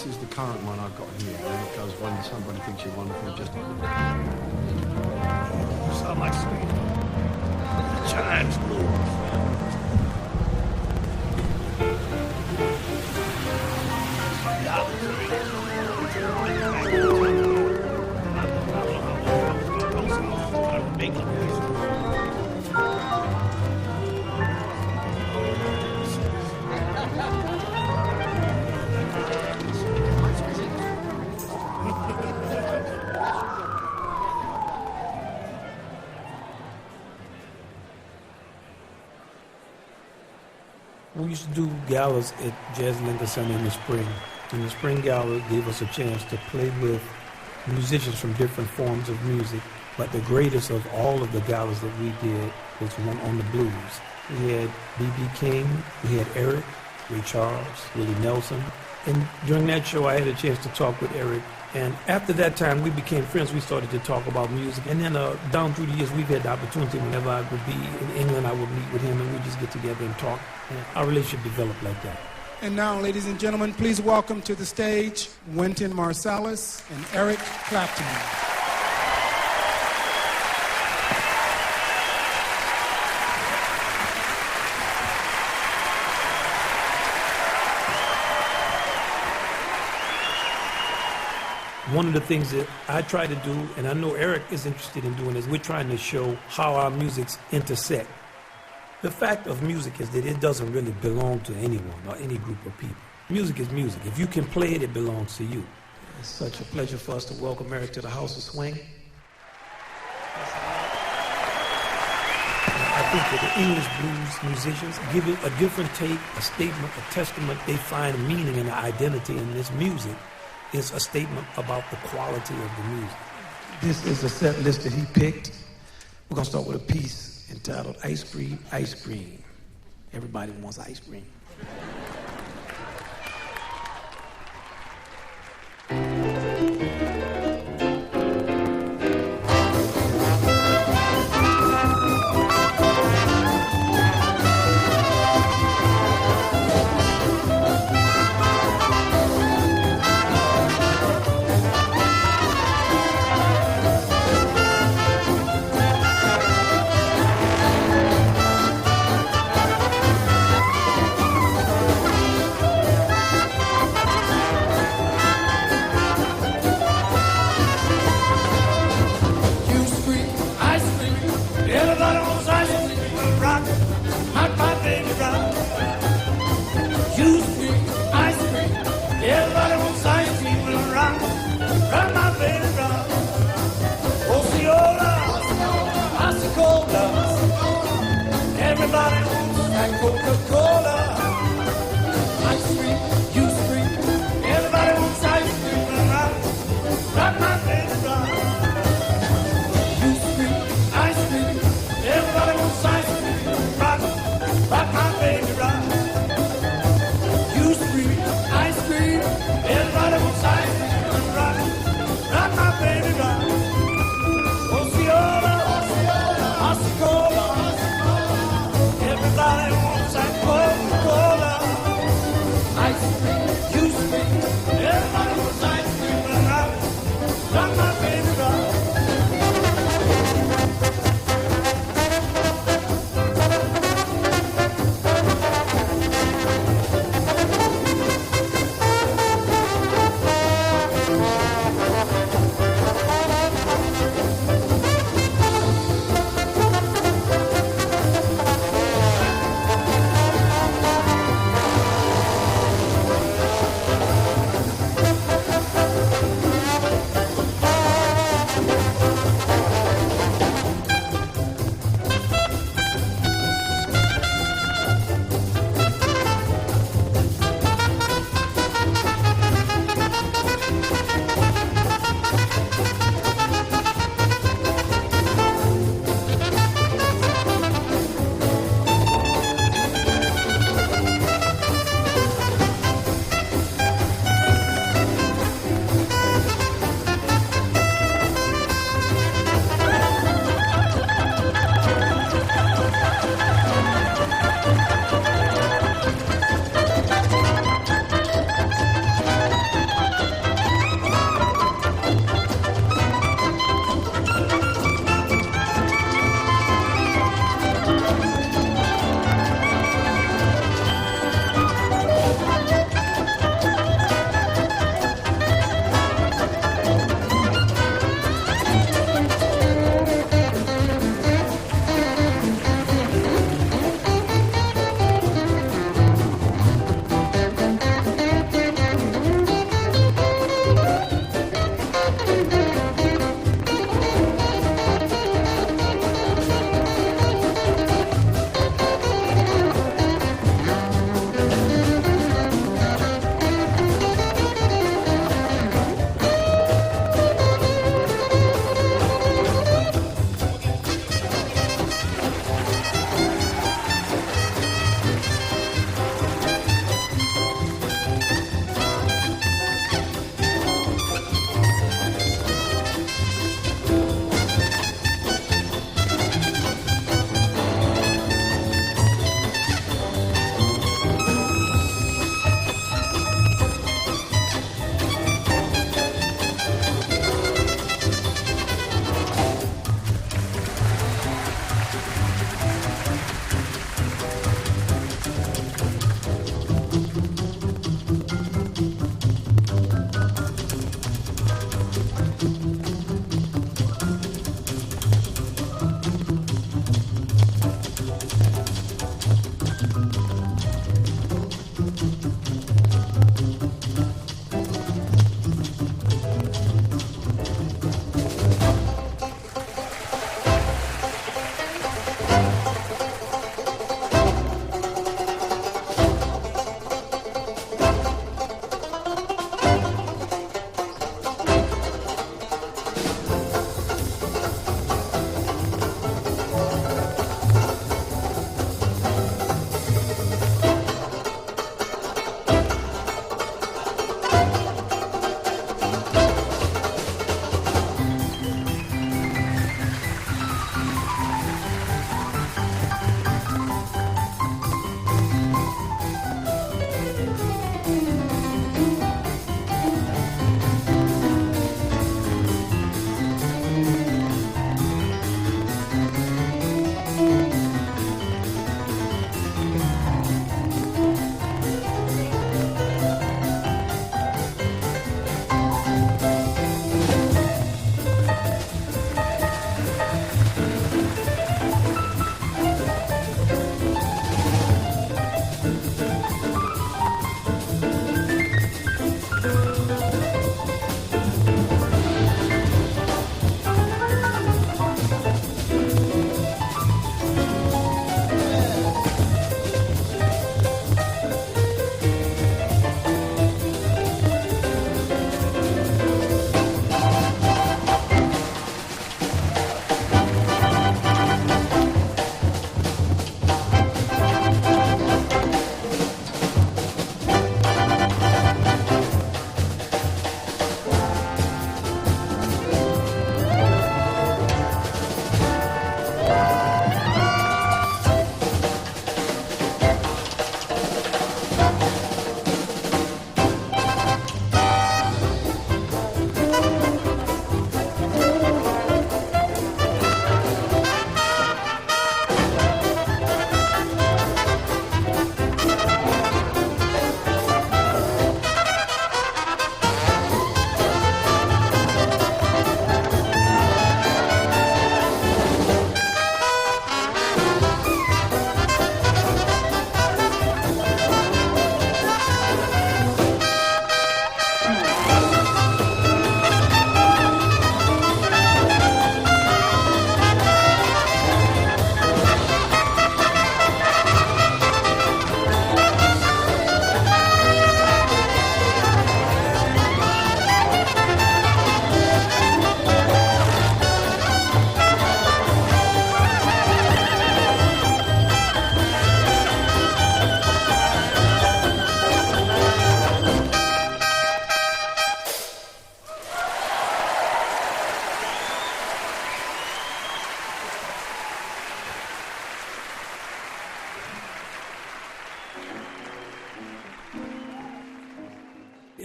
this is the current one I've got here, and it goes, when somebody thinks you're wonderful, just so much sweeter. Chimes move. We used to do galas at Jazz Lincoln Center in the spring. And the spring gala gave us a chance to play with musicians from different forms of music. But the greatest of all of the galas that we did was one on the blues. We had B.B. King, we had Eric, Ray Charles, Willie Nelson. And during that show, I had a chance to talk with Eric. And after that time, we became friends. We started to talk about music. And then down through the years, we've had the opportunity, whenever I would be in England, I would meet with him and we'd just get together and talk. And our relationship developed like that. And now, ladies and gentlemen, please welcome to the stage WYNTON Marsalis and Eric Clapton. One of the things that I try to do, and I know Eric is interested in doing, is we're trying to show how our musics intersect. The fact of music is that it doesn't really belong to anyone or any group of people. Music is music. If you can play it, it belongs to you. It's such a pleasure for us to welcome Eric to the House of Swing. I think that the English blues musicians give it a different take, a statement, a testament. They find meaning and identity in this music. Is a statement about the quality of the music. This is a set list that he picked. We're gonna start with a piece entitled Ice Cream, Ice Cream. Everybody wants ice cream.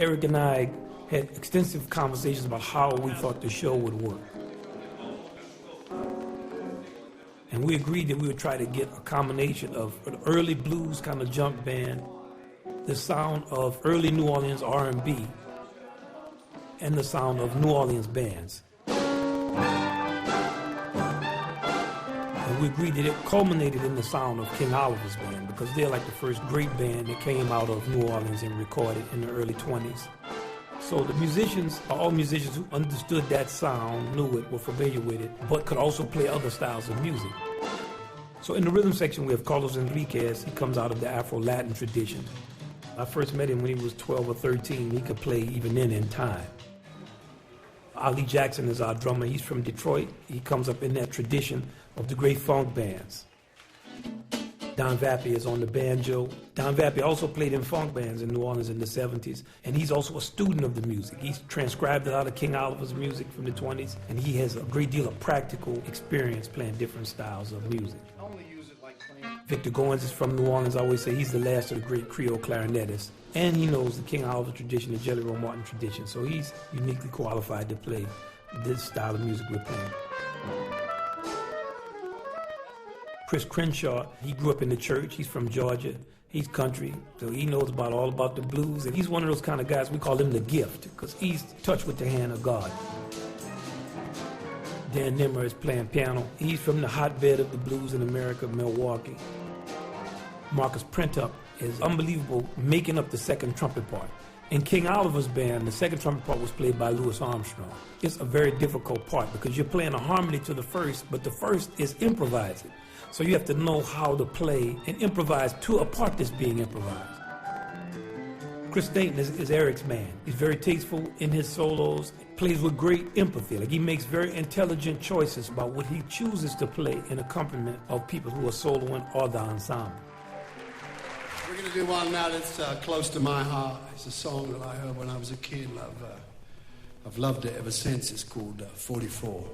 Eric and I had extensive conversations about how we thought the show would work. And we agreed that we would try to get a combination of an early blues kind of jump band, the sound of early New Orleans R&B, and the sound of New Orleans bands. And we agreed that it culminated in the sound of King Oliver's band, because they're like the first great band that came out of New Orleans and recorded in the early 20s. So the musicians are all musicians who understood that sound, knew it, were familiar with it, but could also play other styles of music. So in the rhythm section, we have Carlos Enriquez. He comes out of the Afro-Latin tradition. I first met him when he was 12 or 13. He could play even then in time. Ali Jackson is our drummer. He's from Detroit. He comes up in that tradition of the great funk bands. Don Vappy is on the banjo. Don Vappy also played in funk bands in New Orleans in the 70s, and he's also a student of the music. He's transcribed a lot of King Oliver's music from the 20s, and he has a great deal of practical experience playing different styles of music. Victor Goins is from New Orleans. I always say he's the last of the great Creole clarinetists, and he knows the King Oliver tradition, the Jelly Roll Martin tradition, so he's uniquely qualified to play this style of music we're playing. Chris Crenshaw, he grew up in the church. He's from Georgia. He's country, so he knows all about the blues. And he's one of those kind of guys, we call him the gift, because he's touched with the hand of God. Dan Nimmer is playing piano. He's from the hotbed of the blues in America, Milwaukee. Marcus Printup is unbelievable, making up the second trumpet part. In King Oliver's band, the second trumpet part was played by Louis Armstrong. It's a very difficult part because you're playing a harmony to the first, but the first is improvising. So you have to know how to play and improvise to a part that's being improvised. Chris Dayton is Eric's man. He's very tasteful in his solos, plays with great empathy. Like, he makes very intelligent choices about what he chooses to play in accompaniment of people who are soloing or the ensemble. We're going to do one now that's close to my heart. It's a song that I heard when I was a kid. I've loved it ever since. It's called 44.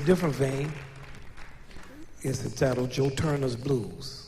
different vein. It's entitled Joe Turner's Blues.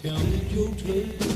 Tell me your tale.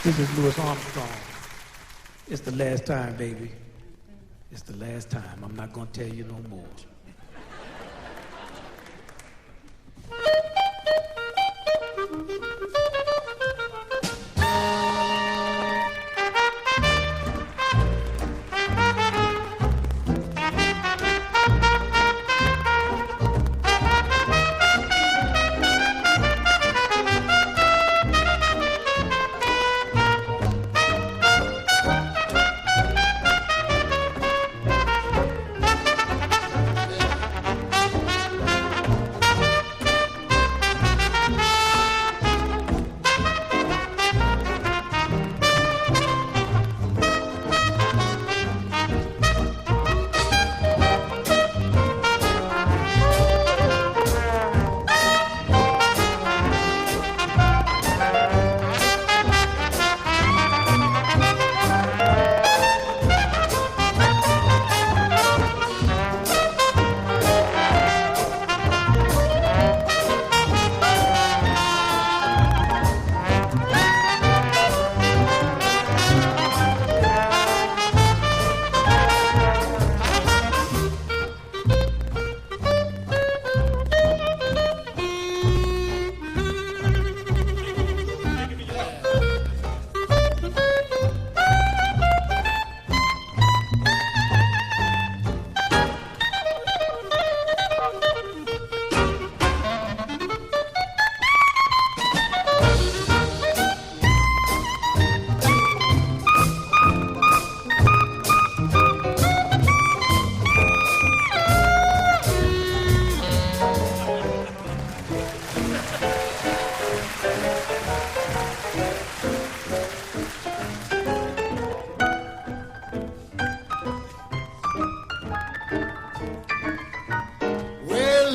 This is Louis Armstrong. It's the last time, baby. It's the last time. I'm not going to tell you no more.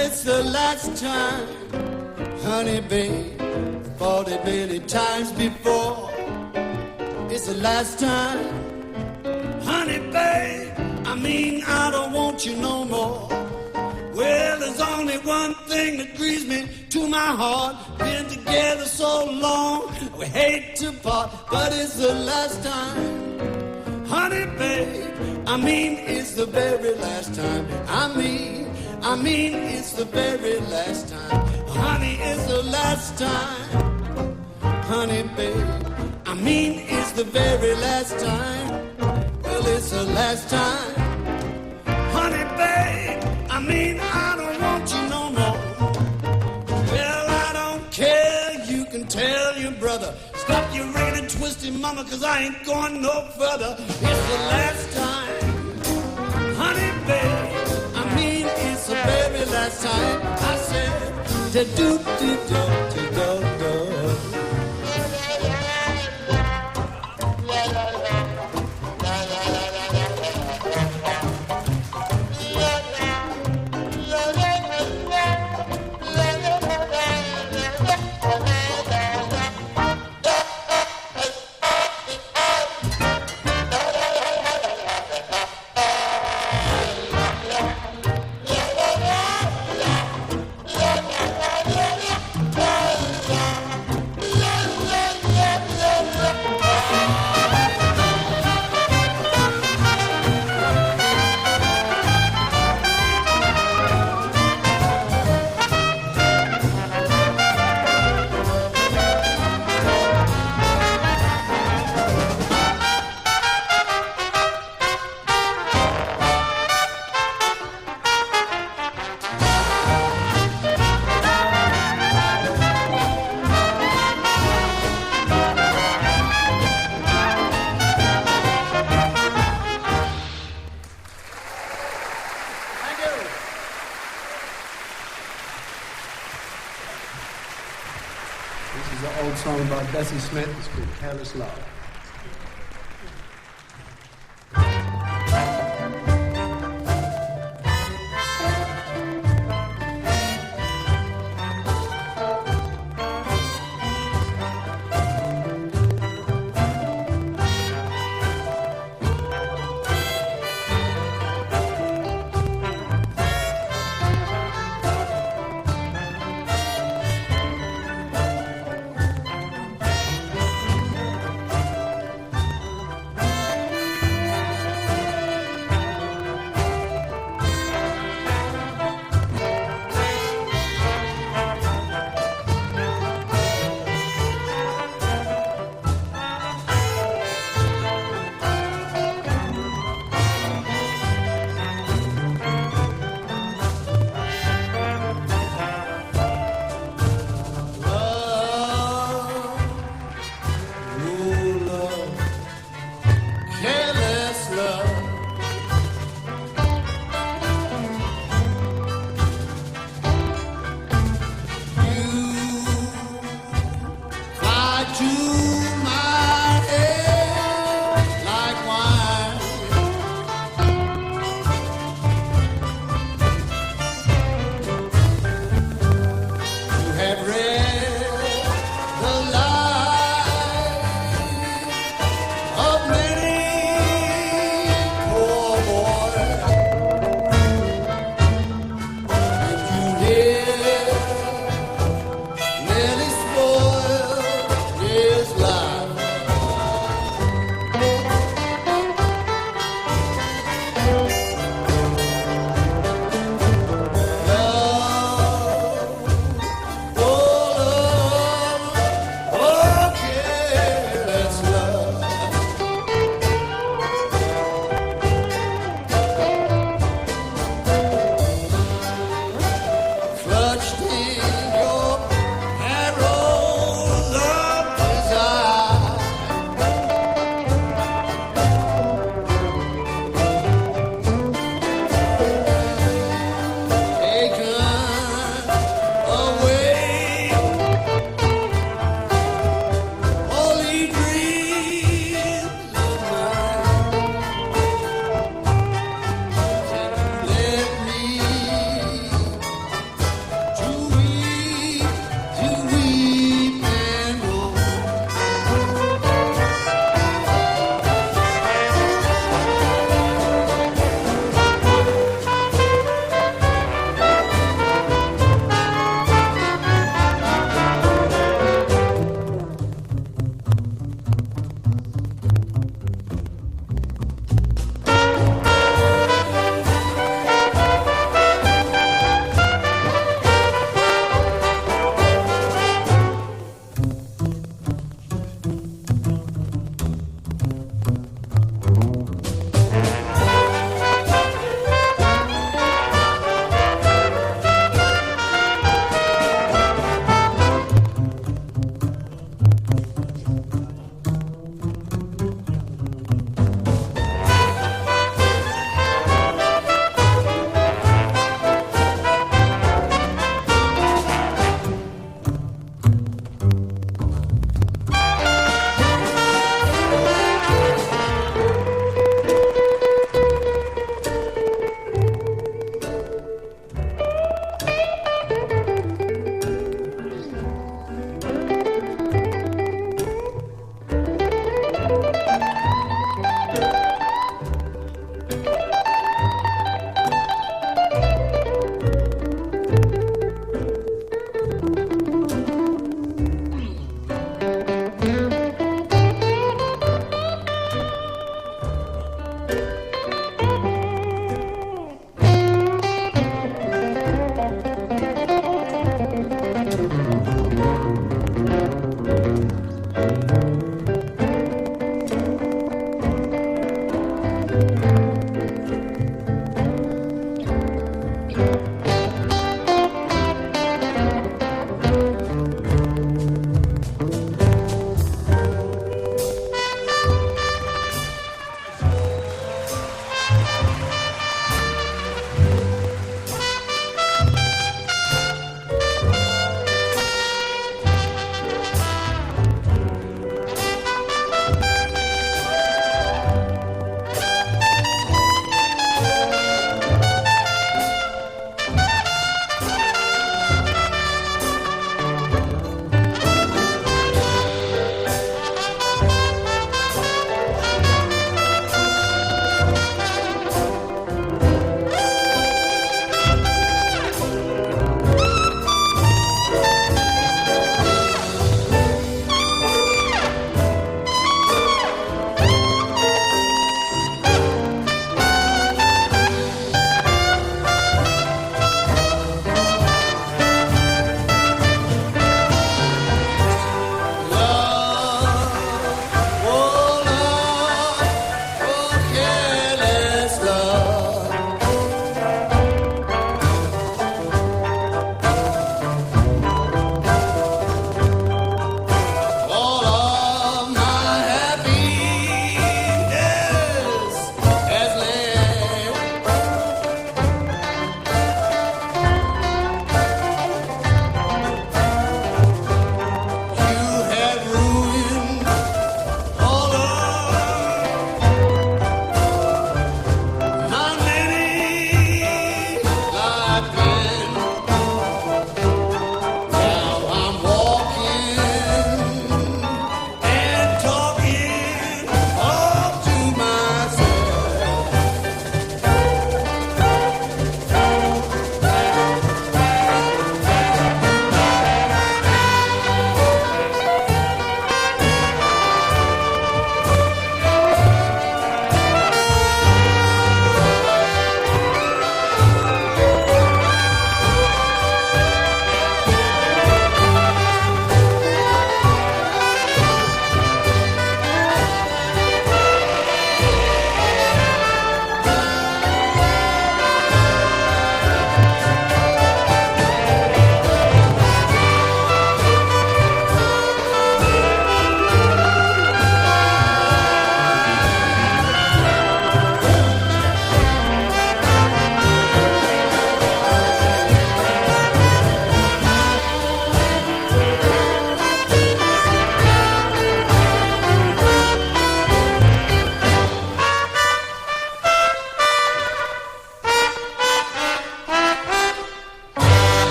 It's the last time, honey babe, fought it many times before. It's the last time, honey babe, I mean I don't want you no more. Well, there's only one thing that grieves me to my heart. Been together so long, we hate to part, but it's the last time, honey babe, I mean it's the very last time. I mean, it's the very last time. Honey, it's the last time. Honey, babe, I mean, it's the very last time. Well, it's the last time. Honey, babe, I mean, I don't want you no more. Well, I don't care, you can tell your brother. Stop your ragged, twisted mama, 'cause I ain't going no further. It's the last time. Honey, babe, the very last time I said, da-do-do-do-do-do-do. song about Bessie Smith. It's called Careless Love.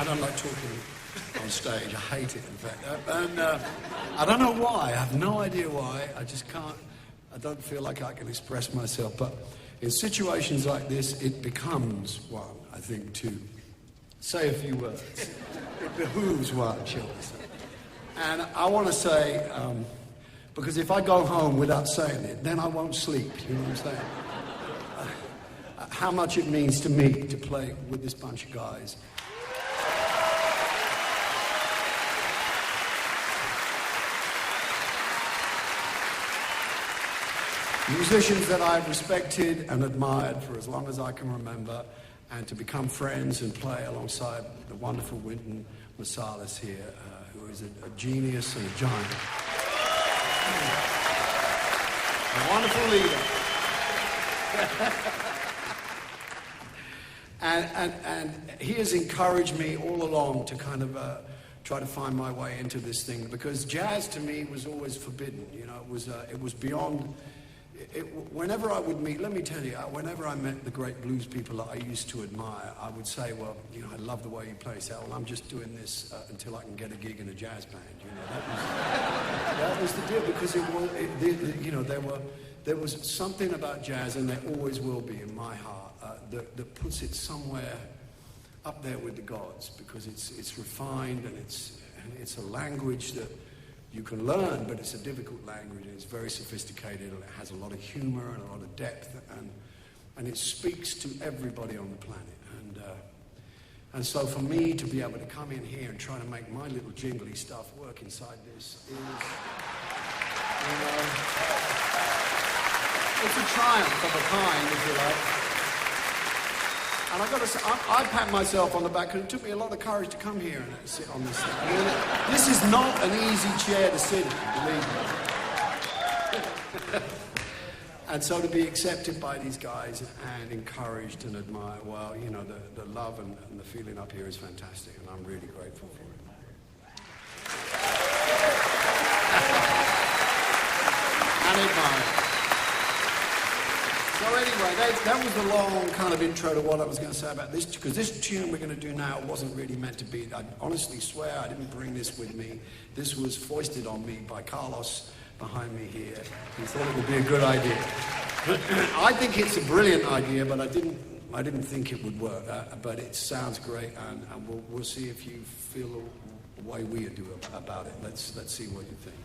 I don't like talking on stage. I hate it, in fact. I don't know why. I have no idea why. I just can't. I don't feel like I can express myself. But in situations like this, it becomes one, I think, to say a few words. It behooves one, shall we say. And I want to say, because if I go home without saying it, then I won't sleep. You know what I'm saying? How much it means to me to play with this bunch of guys. Musicians that I've respected and admired for as long as I can remember, and to become friends and play alongside the wonderful WYNTON MARSALIS here, who is a genius and a giant. A wonderful leader. And he has encouraged me all along to kind of try to find my way into this thing, because jazz to me was always forbidden. You know, it was beyond. Whenever I would meet, let me tell you, whenever I met the great blues people that I used to admire, I would say, well, you know, I love the way you play. Say, well, I'm just doing this until I can get a gig in a jazz band. You know, that was the deal, because you know, there was something about jazz, and there always will be in my heart, that puts it somewhere up there with the gods, because it's refined, and it's a language that you can learn, but it's a difficult language, and it's very sophisticated, and it has a lot of humor and a lot of depth, and it speaks to everybody on the planet. And so for me to be able to come in here and try to make my little jingly stuff work inside this is, you know, it's a triumph of a kind, if you like. And I've got to say, I pat myself on the back, because it took me a lot of courage to come here and sit on this thing. I mean, this is not an easy chair to sit in, believe me. And so to be accepted by these guys and encouraged and admired, well, you know, the love and the feeling up here is fantastic, and I'm really grateful for it. And admired. So anyway, that was the long kind of intro to what I was going to say about this, because this tune we're going to do now wasn't really meant to be. I honestly swear I didn't bring this with me. This was foisted on me by Carlos behind me here. He thought it would be a good idea. I think it's a brilliant idea, but I didn't think it would work. But it sounds great, and we'll see if you feel the way we do about it. Let's see what you think.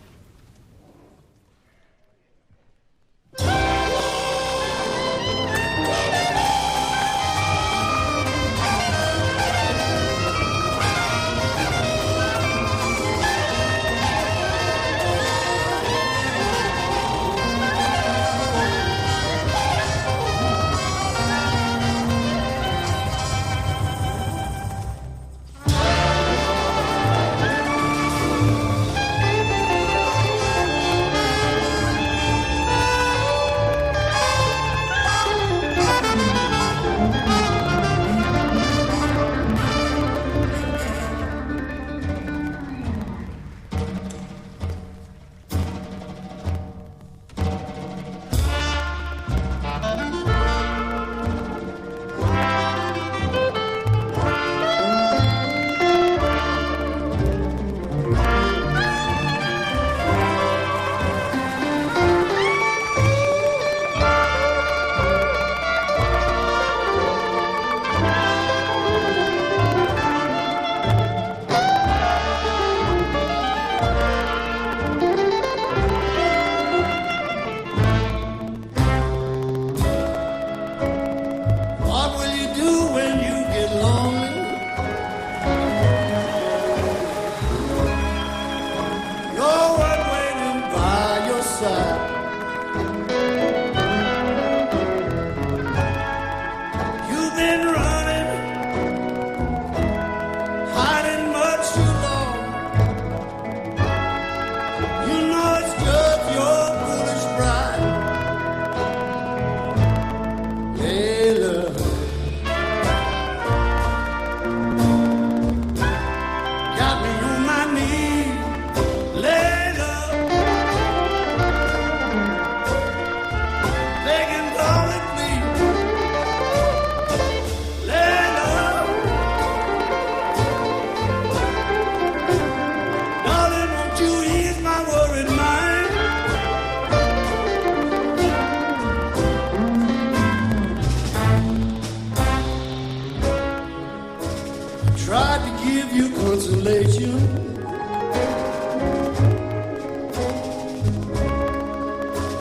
you consolation.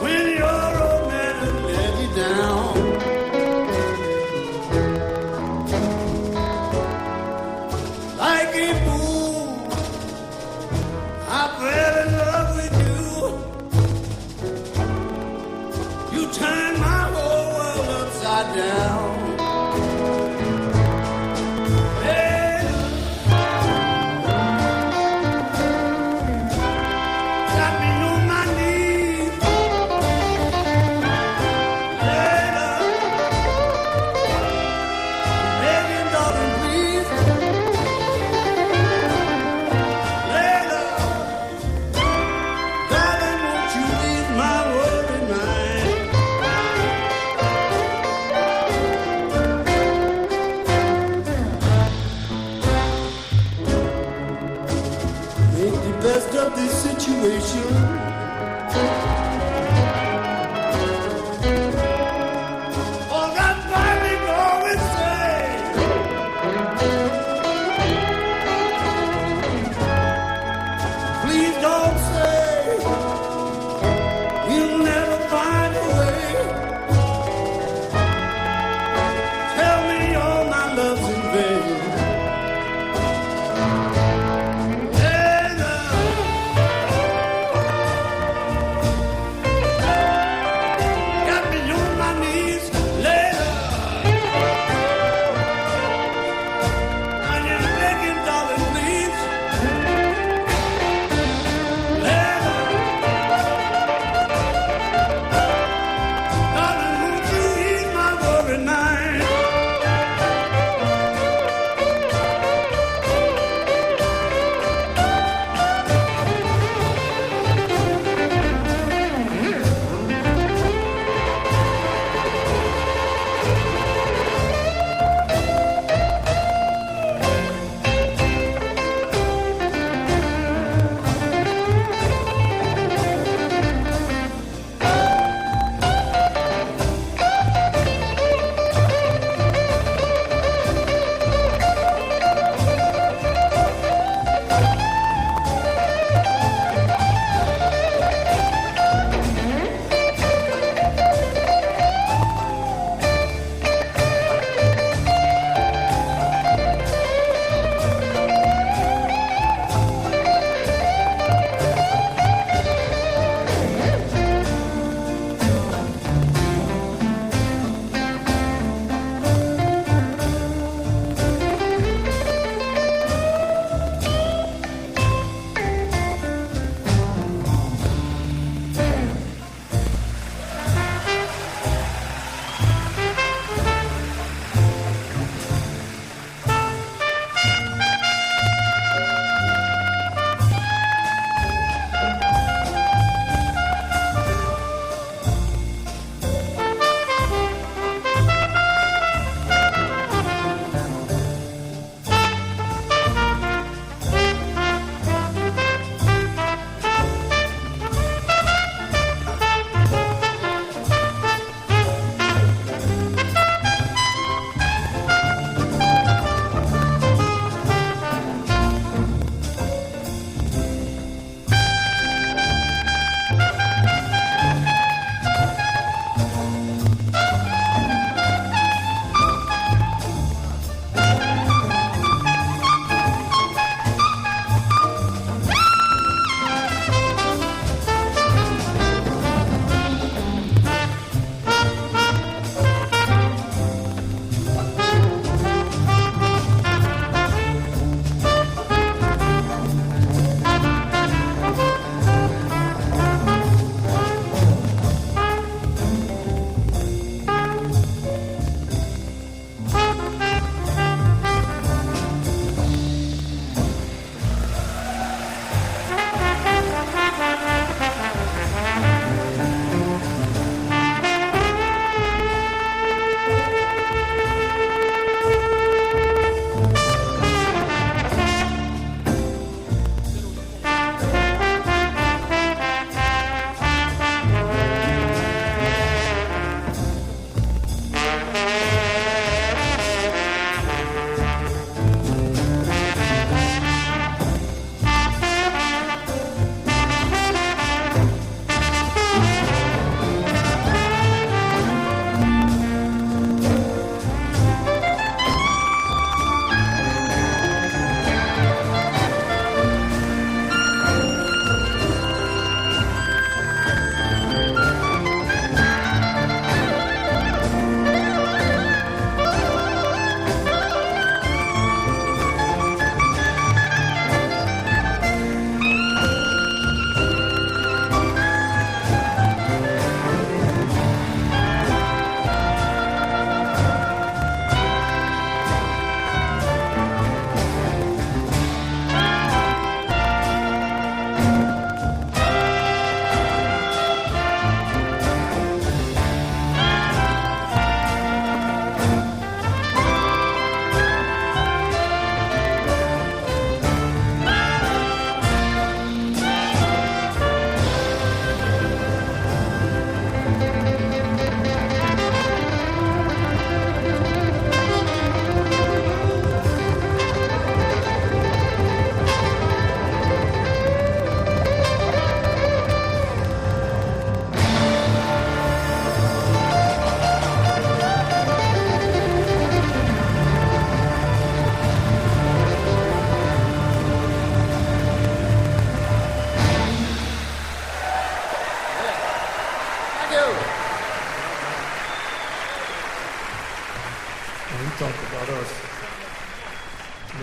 When your old man has let you down. Like a fool, I fell in love with you. You turned my whole world upside down.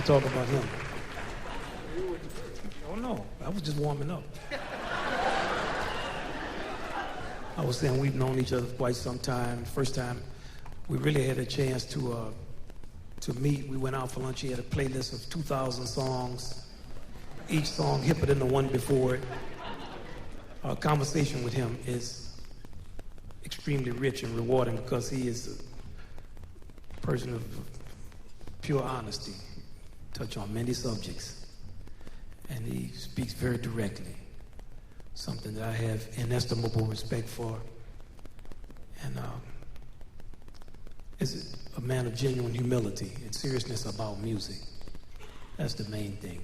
to talk about him. Oh no, I was just warming up. I was saying we've known each other for quite some time. First time we really had a chance to meet, we went out for lunch. He had a playlist of 2,000 songs, each song hipper than the one before it. Our conversation with him is extremely rich and rewarding because he is a person of pure honesty, touch on many subjects, and he speaks very directly, something that I have inestimable respect for, and is a man of genuine humility and seriousness about music. That's the main thing.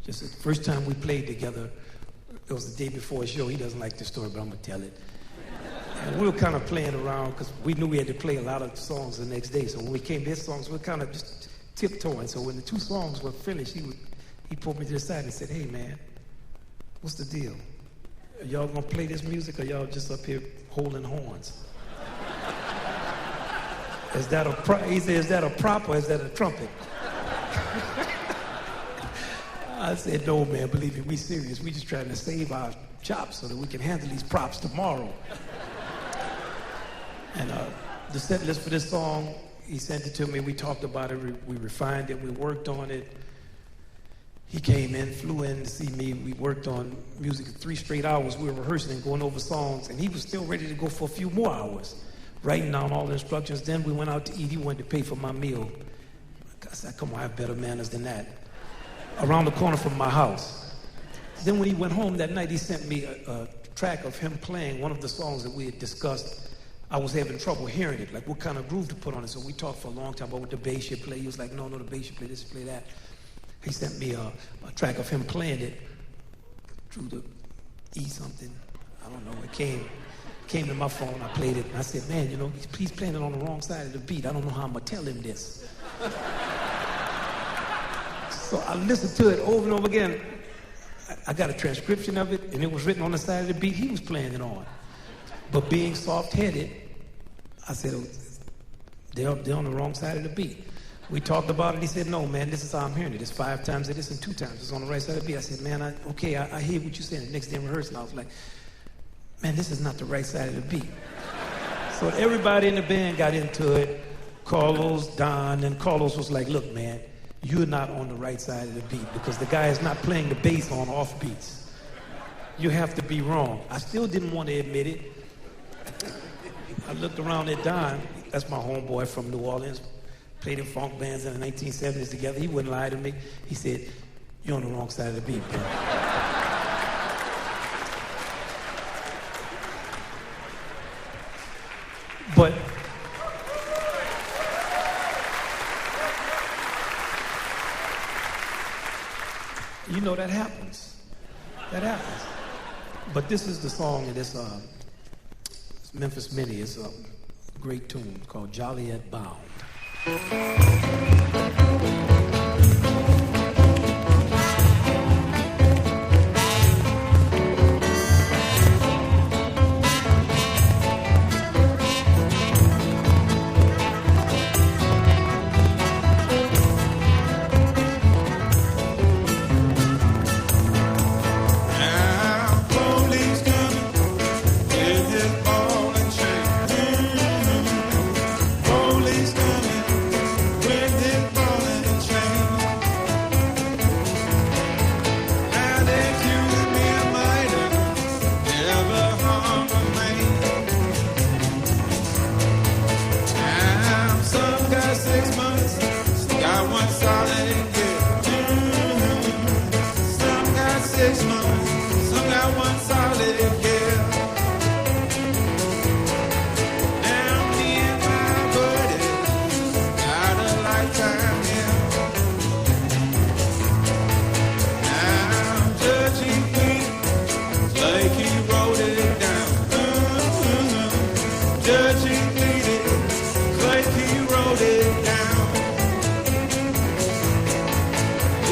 Just the first time we played together, it was the day before a show. He doesn't like this story, but I'm gonna tell it. And we were kind of playing around because we knew we had to play a lot of songs the next day. So when we came to his songs, we were kind of just tiptoeing. So when the 2 songs were finished, he pulled me to the side and said, "Hey man, what's the deal? Are y'all gonna play this music or y'all just up here holding horns?" He said, "Is that a prop or is that a trumpet?" I said, "No, man, believe me, we serious. We just trying to save our chops so that we can handle these props tomorrow." And the set list for this song, he sent it to me. We talked about it. We refined it. We worked on it. He came in, flew in to see me. We worked on music for 3 straight hours. We were rehearsing and going over songs, and he was still ready to go for a few more hours, writing down all the instructions. Then we went out to eat. He wanted to pay for my meal. I said, "Come on, I have better manners than that." Around the corner from my house. Then when he went home that night, he sent me a track of him playing one of the songs that we had discussed. I was having trouble hearing it, like what kind of groove to put on it. So we talked for a long time about what the bass should play. He was like, no, the bass should play this, play that. He sent me a track of him playing it through the E something. I don't know. It came to my phone. I played it. And I said, "Man, you know, he's playing it on the wrong side of the beat. I don't know how I'm going to tell him this." So I listened to it over and over again. I got a transcription of it, and it was written on the side of the beat he was playing it on. But being soft-headed, I said, "Oh, they're on the wrong side of the beat." We talked about it. He said, "No, man, this is how I'm hearing it. It's 5 times of this and 2 times. It's on the right side of the beat." I said, "Man, I hear what you're saying." The next day in rehearsal, I was like, "Man, this is not the right side of the beat." So everybody in the band got into it. Carlos, Don, and Carlos was like, "Look, man, you're not on the right side of the beat because the guy is not playing the bass on off beats. You have to be wrong." I still didn't want to admit it. I looked around at Don. That's my homeboy from New Orleans. Played in funk bands in the 1970s together. He wouldn't lie to me. He said, "You're on the wrong side of the beat, bro." But you know, that happens. That happens. But this is the song, and it's Memphis Minnie. It's a great tune called "Joliet Bound."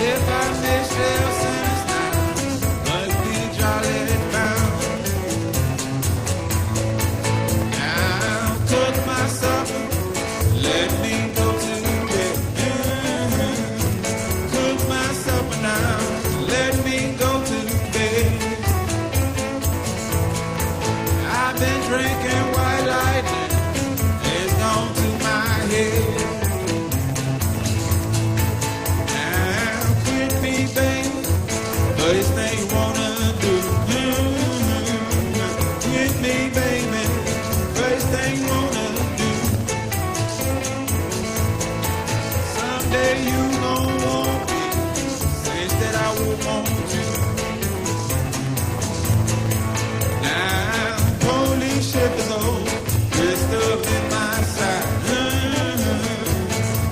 If I miss you, First thing you wanna do with me, baby. First thing you wanna do. Someday you gon' want me, since that I won't want you. Now, holy shit is old, dressed up in my side.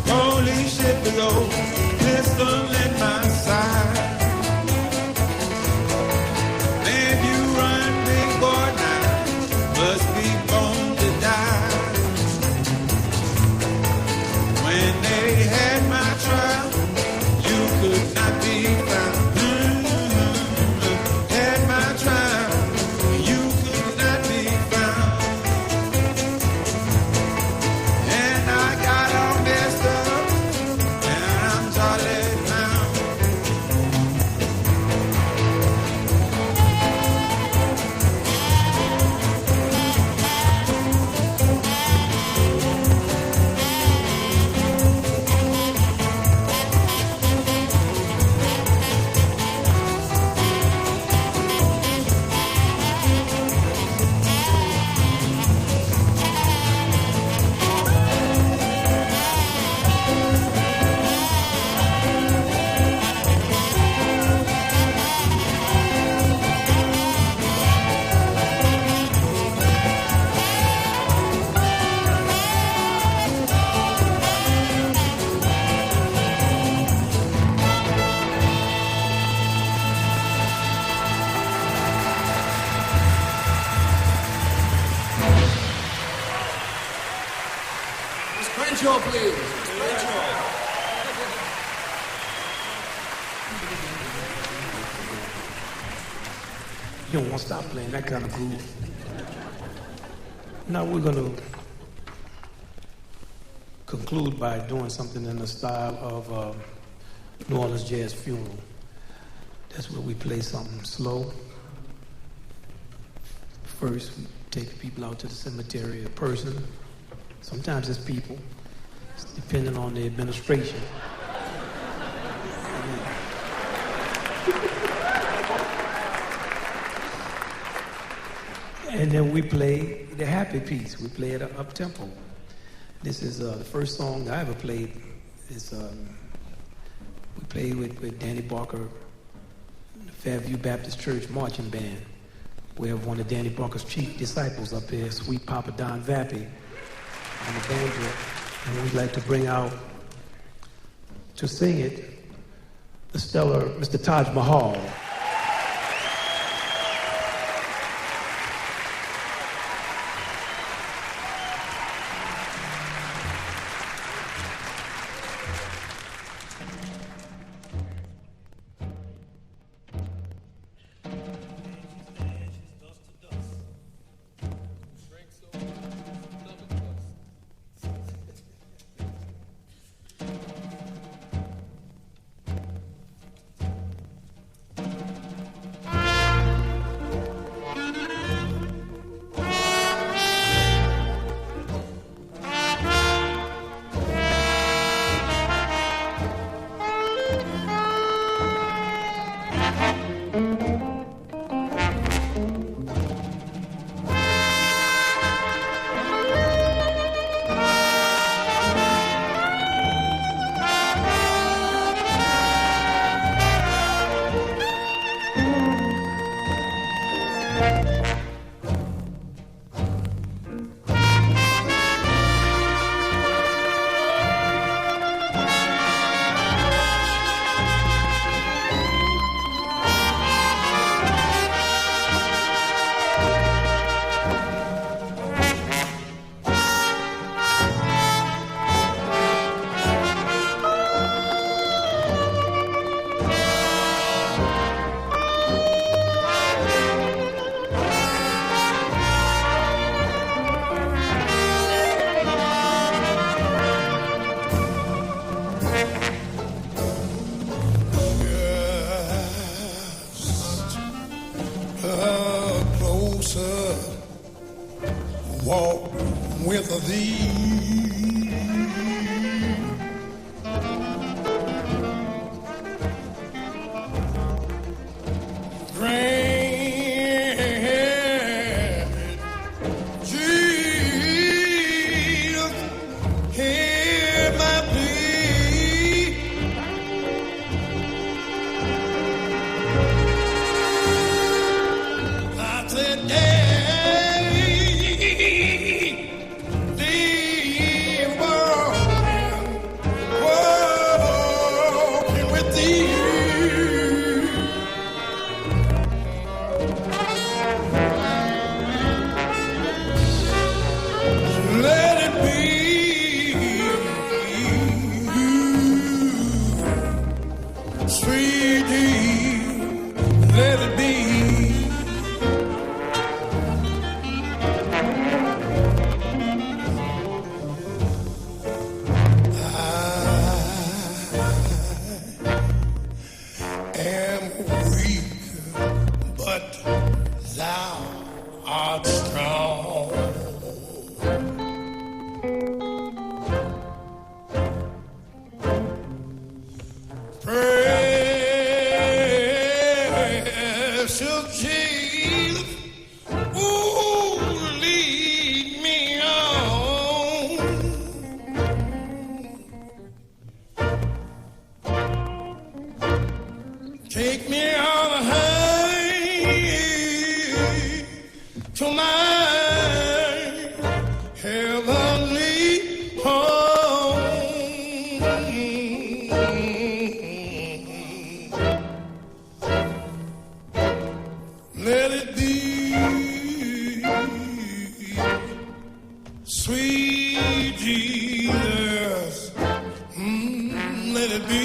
Holy shit is old, pistol in my side. Man, you run big boy now, must be born to die. When they had my trial, you could not be found. Had my trial, you could not be found. And I got all messed up, and I'm totally down. Miss Crenshaw, please. Miss Crenshaw. You don't want to stop playing that kind of groove. Now we're going to conclude by doing something in the style of New Orleans Jazz Funeral. That's where we play something slow. First, we take people out to the cemetery, a person. Sometimes it's people, it's depending on the administration. And then we play the happy piece. We play it up tempo. This is the first song I ever played. We played with Danny Barker, the Fairview Baptist Church marching band. We have one of Danny Barker's chief disciples up there, Sweet Papa Don Vappy, on the banjo. And we'd like to bring out, to sing it, the stellar Mr. Taj Mahal. sweet dream, let it be. I am weak, but thou art strong. Precious Jesus, ooh, lead me on. Take me on high to my heavenly home. Let it be, sweet Jesus, let it be.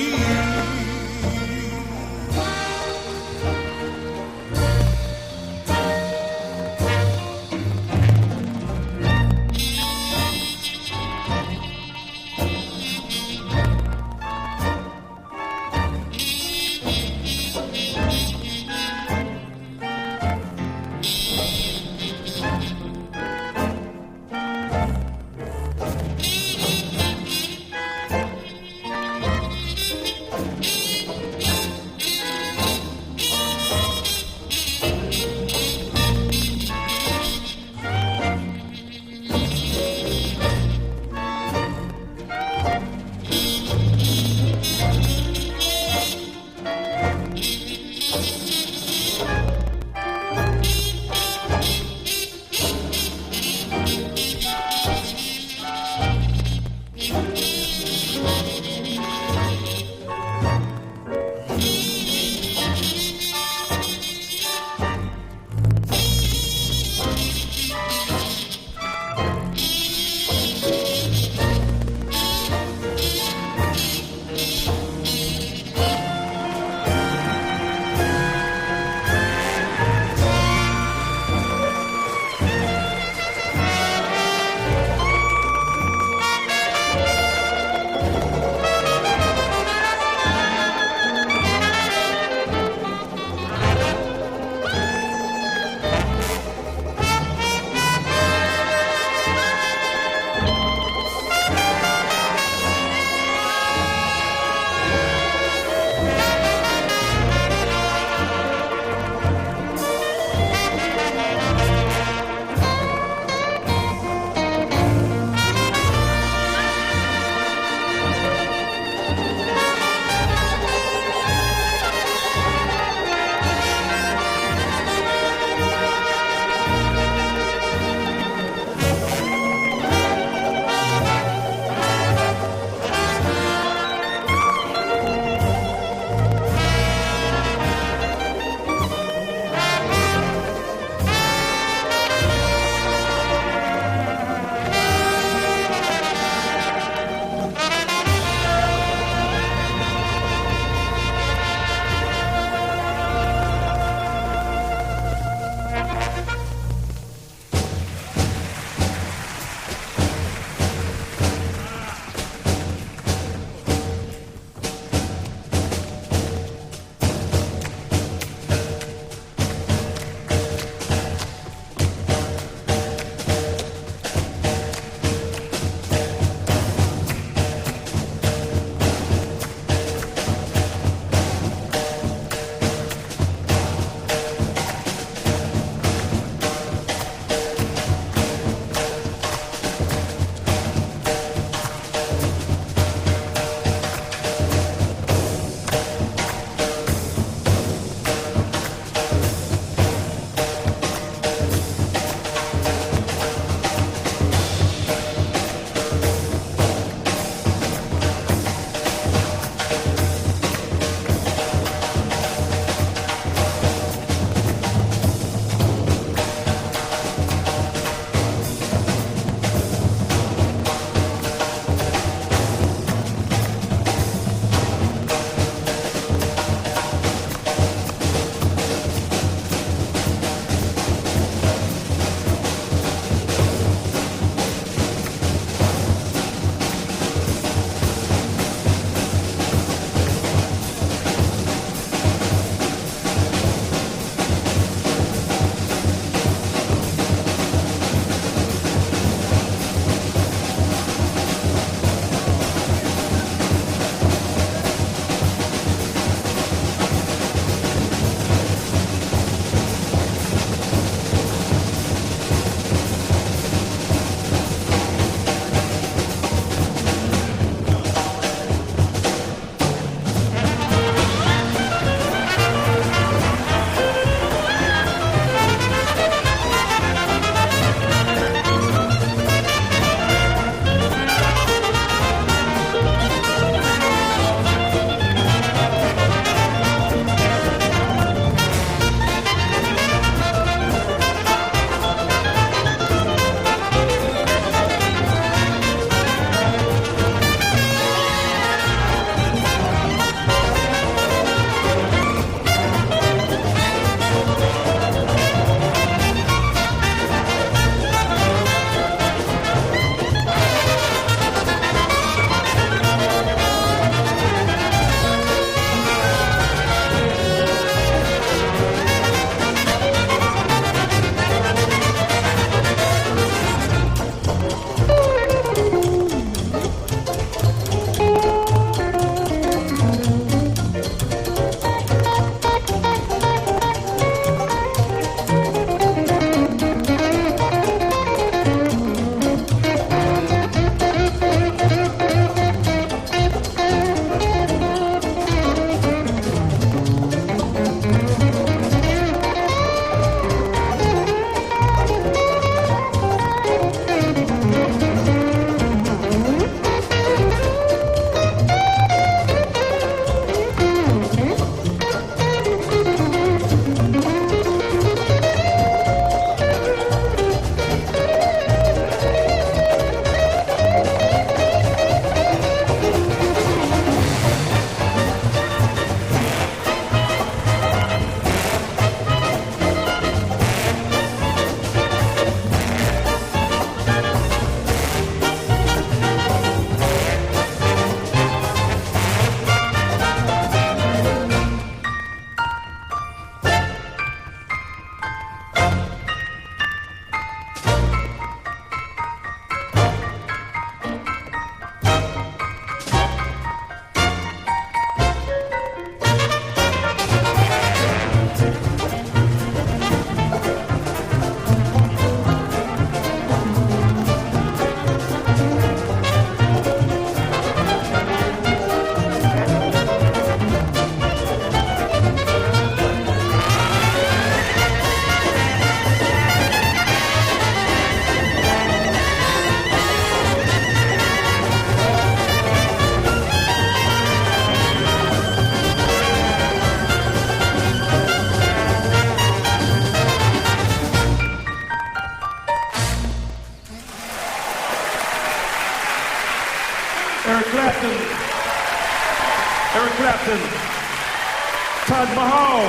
Taj Mahal,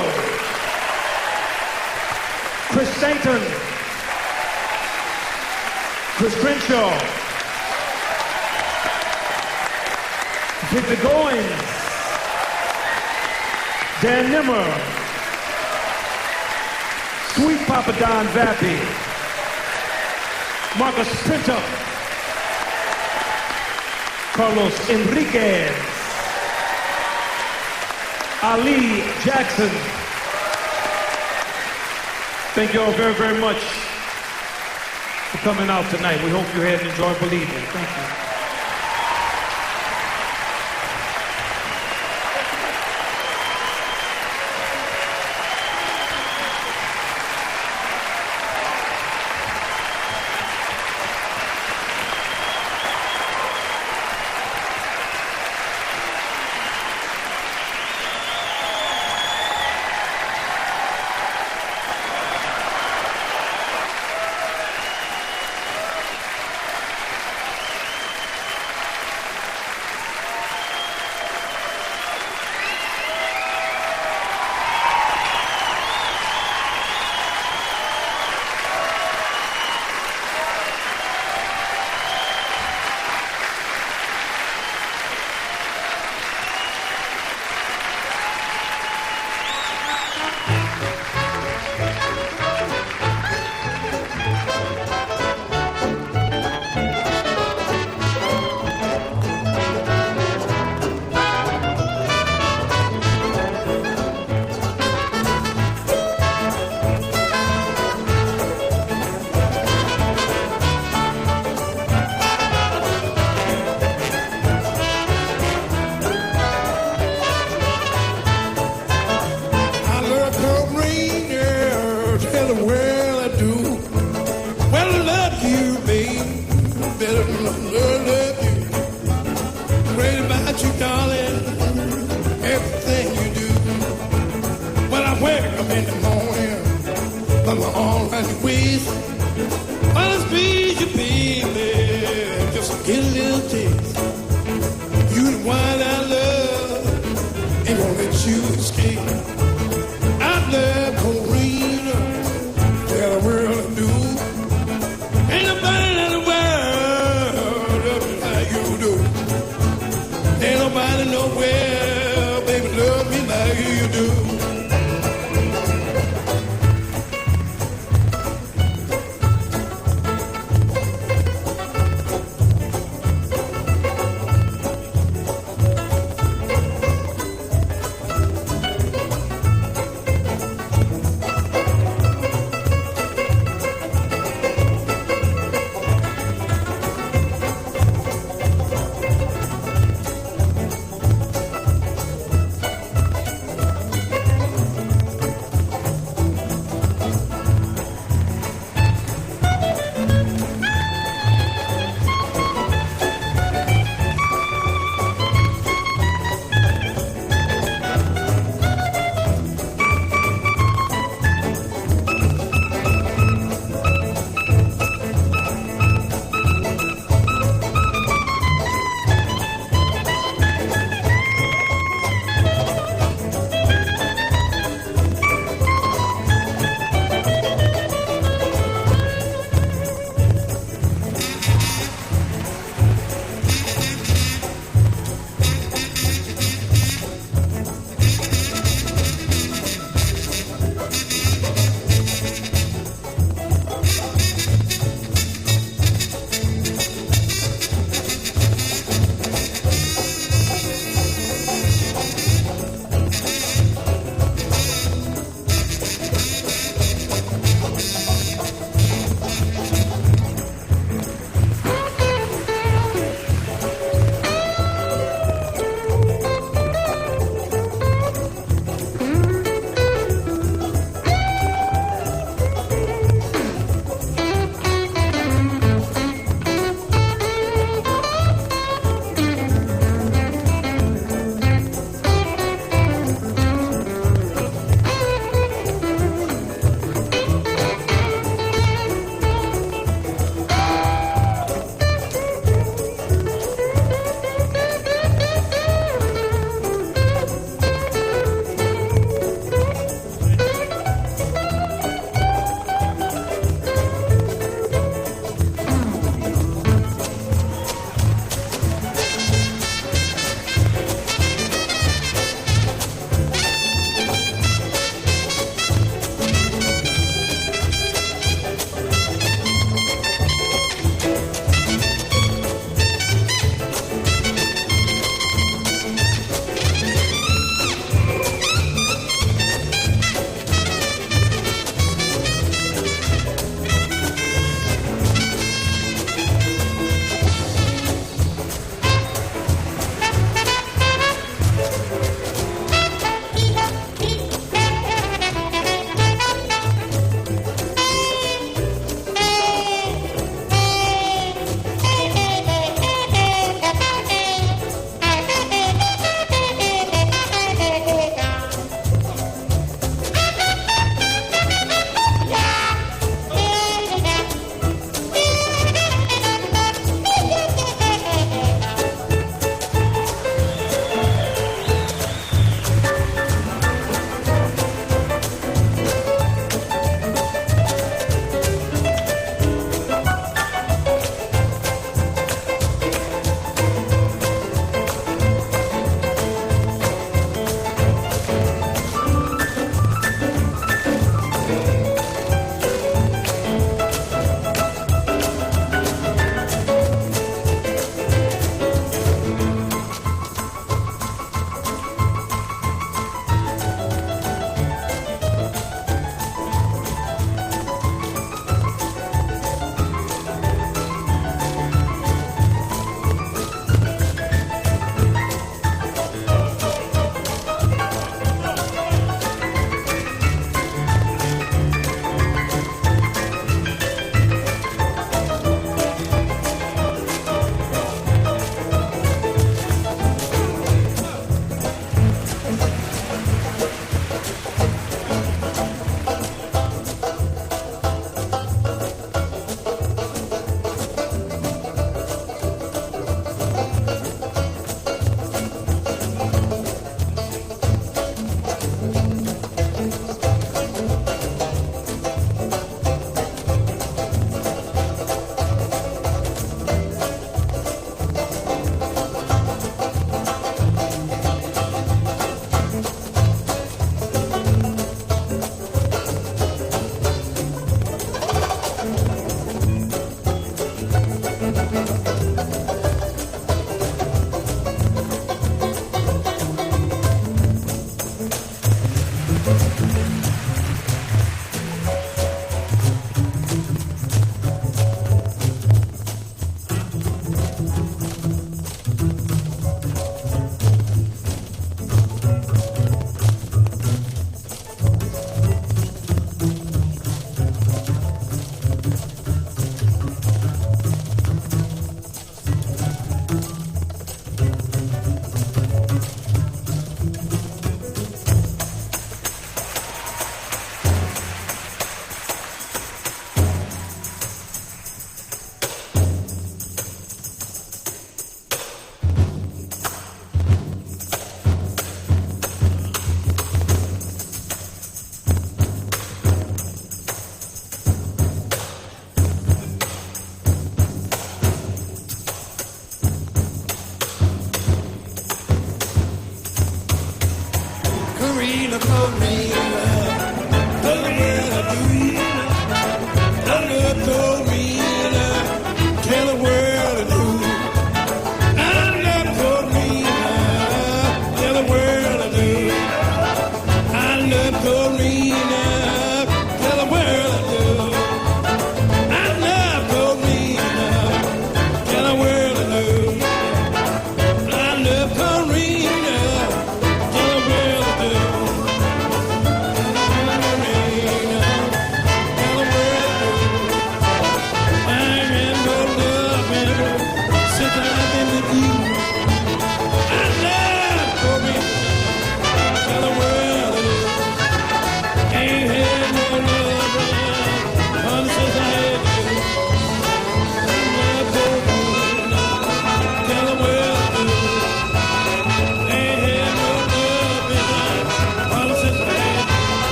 Chris Stanton, Chris Crenshaw, Victor Goins, Dan Nimmer, Sweet Papa Don Vappy, Marcus Pinto, Carlos Enriquez, Ali Jackson. Thank you all very, very much for coming out tonight. We hope you had an enjoyable evening. Thank you.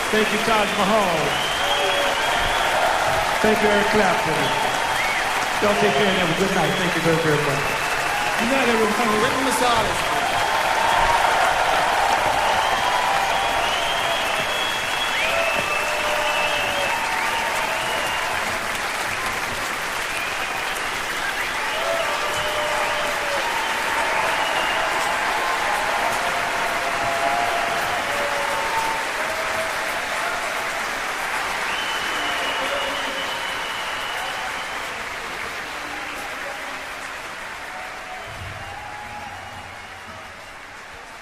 Thank you, Taj Mahal. Thank you, Eric Clapton. Y'all take care and have a good night. Thank you very, very much. Good night, everyone. Written Marsalis.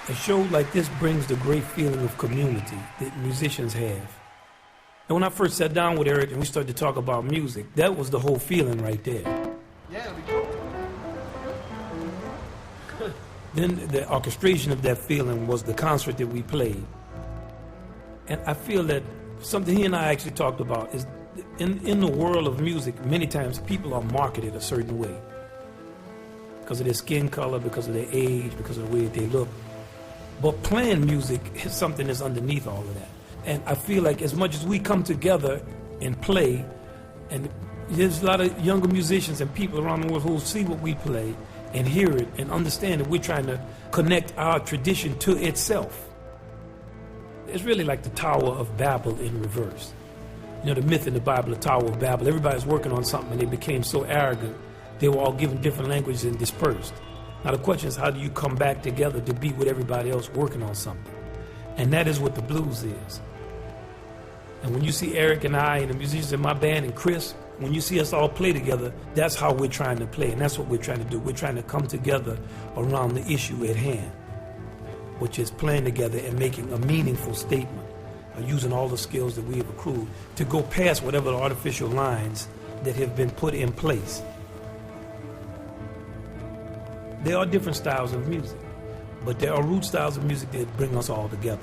A show like this brings the great feeling of community that musicians have. And when I first sat down with Eric and we started to talk about music, that was the whole feeling right there. Yeah, we go. Then the orchestration of that feeling was the concert that we played. And I feel that something he and I actually talked about is in the world of music, many times people are marketed a certain way. Because of their skin color, because of their age, because of the way that they look. But playing music is something that's underneath all of that. And I feel like as much as we come together and play, and there's a lot of younger musicians and people around the world who see what we play and hear it and understand that we're trying to connect our tradition to itself. It's really like the Tower of Babel in reverse. You know, the myth in the Bible, the Tower of Babel, everybody's working on something and they became so arrogant, they were all given different languages and dispersed. Now the question is, how do you come back together to be with everybody else working on something? And that is what the blues is. And when you see Eric and I and the musicians in my band and Chris, when you see us all play together, that's how we're trying to play, and that's what we're trying to do. We're trying to come together around the issue at hand, which is playing together and making a meaningful statement, using all the skills that we have accrued to go past whatever the artificial lines that have been put in place. There are different styles of music, but there are root styles of music that bring us all together.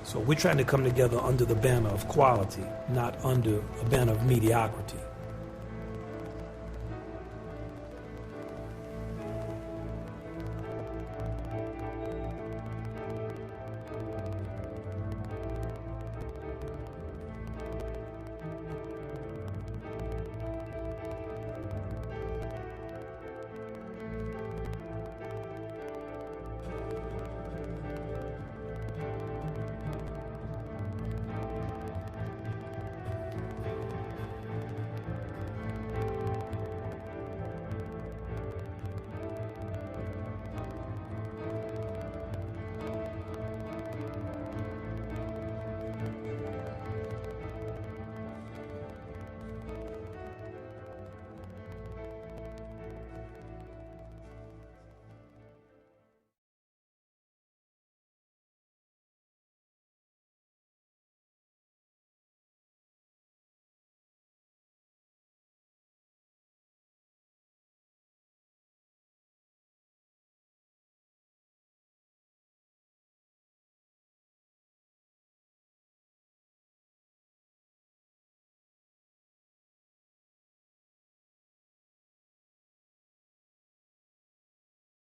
So we're trying to come together under the banner of quality, not under a banner of mediocrity.